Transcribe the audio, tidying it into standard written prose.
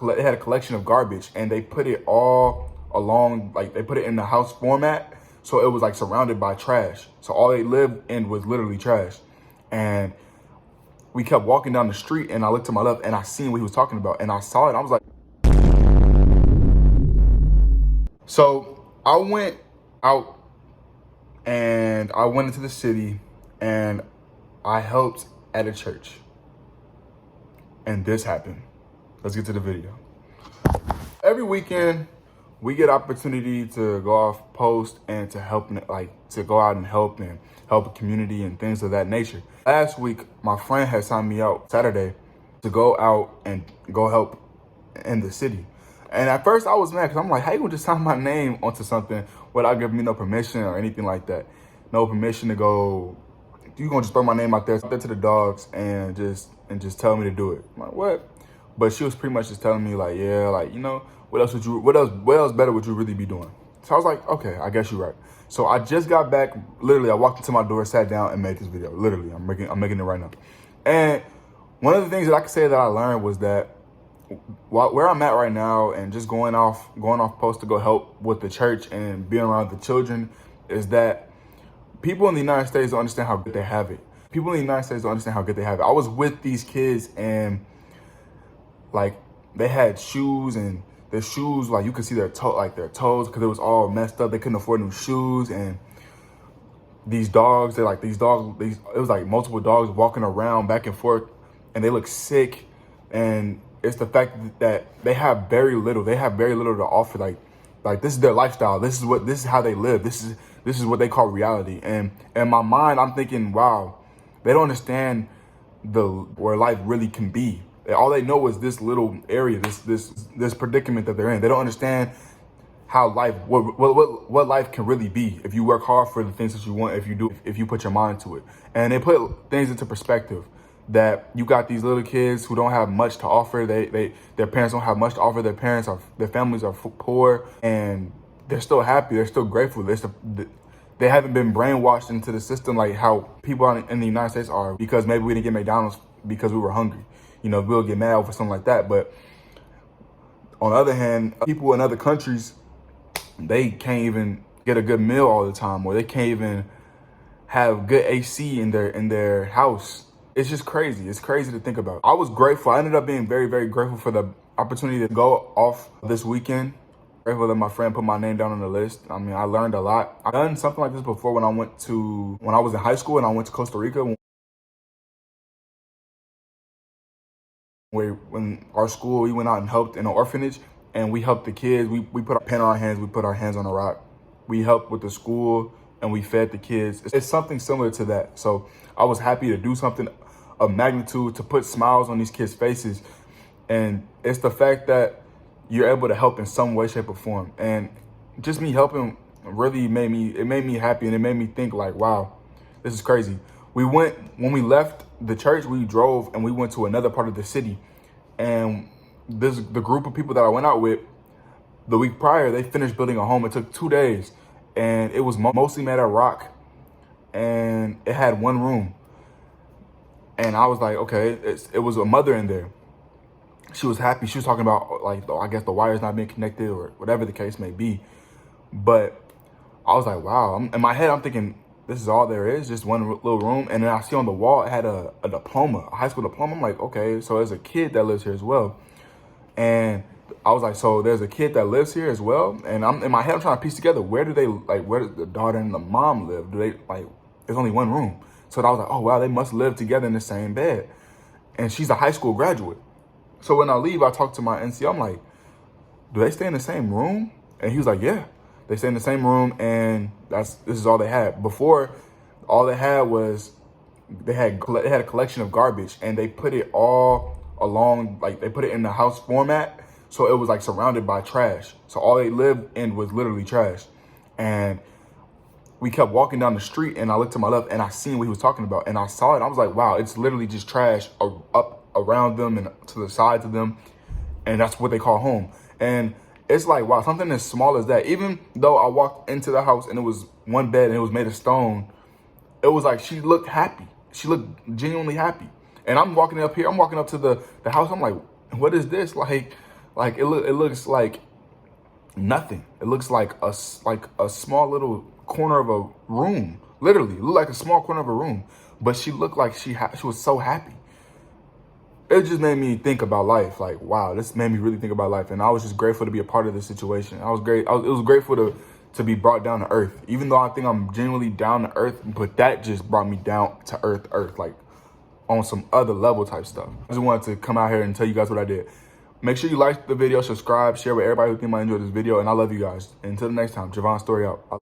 They had a collection of garbage and they put it all along, like they put it in the house format. So it was like surrounded by trash. So all they lived in was literally trash. And we kept walking down the street and I looked to my left and I seen what he was talking about and I saw it. I was like, so I went out and I went into the city and I helped at a church. And this happened. Let's get to the video. Every weekend, we get opportunity to go off post and to help, like to go out and help the community and things of that nature. Last week, my friend had signed me out Saturday to go out and go help in the city. And at first I was mad because I'm like, how you gonna just sign my name onto something without giving me no permission or anything like that? No permission to go, you gonna just throw my name out there to the dogs and just tell me to do it. I'm like, what? But she was pretty much just telling me like, yeah, like, you know, what else better would you really be doing? So I was like, okay, I guess you're right. So I just got back, literally I walked into my door, sat down and made this video. Literally, I'm making it right now. And one of the things that I could say that I learned was that where I'm at right now and just going off post to go help with the church and being around the children is that people in the United States don't understand how good they have it. People in the United States don't understand how good they have it. I was with these kids and like they had shoes and their shoes, like you could see their toes because it was all messed up. They couldn't afford new shoes. And these dogs, it was like multiple dogs walking around back and forth and they look sick. And it's the fact that they have very little to offer. Like this is their lifestyle. This is how they live. This is what they call reality. And in my mind, I'm thinking, wow, they don't understand where life really can be. All they know is this little area, this predicament that they're in. They don't understand how what life can really be if you work hard for the things that you want, if you put your mind to it. And they put things into perspective that you got these little kids who don't have much to offer. Their parents don't have much to offer. Their families are poor and they're still happy. They're still grateful. They haven't been brainwashed into the system like how people in the United States are, because maybe we didn't get McDonald's because we were hungry. You know, we'll get mad over something like that. But on the other hand, people in other countries, they can't even get a good meal all the time, or they can't even have good AC in their house. It's just crazy. It's crazy to think about. I was grateful. I ended up being very, very grateful for the opportunity to go off this weekend. Grateful that my friend put my name down on the list. I mean, I learned a lot. I've done something like this before when I was in high school and I went to Costa Rica. When our school, we went out and helped in an orphanage and we helped the kids. We put our pen on our hands, we put our hands on a rock. We helped with the school and we fed the kids. It's something similar to that. So I was happy to do something of magnitude, to put smiles on these kids' faces. And it's the fact that you're able to help in some way, shape or form. And just me helping really made me happy, and it made me think like, wow, this is crazy. When we left the church, we drove and we went to another part of the city. And the group of people that I went out with the week prior, they finished building a home. It took 2 days and it was mostly made out of rock and it had one room. And I was like, okay, it was a mother in there. She was happy. She was talking about like, I guess the wires not being connected or whatever the case may be. But I was like, wow. In my head, I'm thinking, this is all there is, just one little room. And then I see on the wall, it had a diploma, a high school diploma. I'm like, okay, so there's a kid that lives here as well. And I was like, so there's a kid that lives here as well. And in my head, I'm trying to piece together, where does the daughter and the mom live? There's only one room. So I was like, oh, wow, they must live together in the same bed. And she's a high school graduate. So when I leave, I talk to my NC. I'm like, do they stay in the same room? And he was like, yeah, they stay in the same room. And this is all they had. Before, all they had was, they had a collection of garbage and they put it all along, like they put it in the house format. So it was like surrounded by trash. So all they lived in was literally trash. And we kept walking down the street and I looked to my left and I seen what he was talking about. And I saw it. I was like, wow, it's literally just trash up around them and to the sides of them. And that's what they call home. And it's like, wow, something as small as that. Even though I walked into the house and it was one bed and it was made of stone, it was like she looked happy. She looked genuinely happy. And I'm walking up here, I'm walking up to the house. I'm like, what is this? Like, Like it looks like nothing. It looks like a small little corner of a room. Literally, it looked like a small corner of a room. But she looked like she was so happy. It just made me think about life. Like, wow, this made me really think about life. And I was just grateful to be a part of this situation. I was great. It was grateful to be brought down to earth. Even though I think I'm genuinely down to earth, but that just brought me down to earth, like on some other level type stuff. I just wanted to come out here and tell you guys what I did. Make sure you like the video, subscribe, share with everybody who think might enjoy this video, and I love you guys. Until the next time, Javon Story out.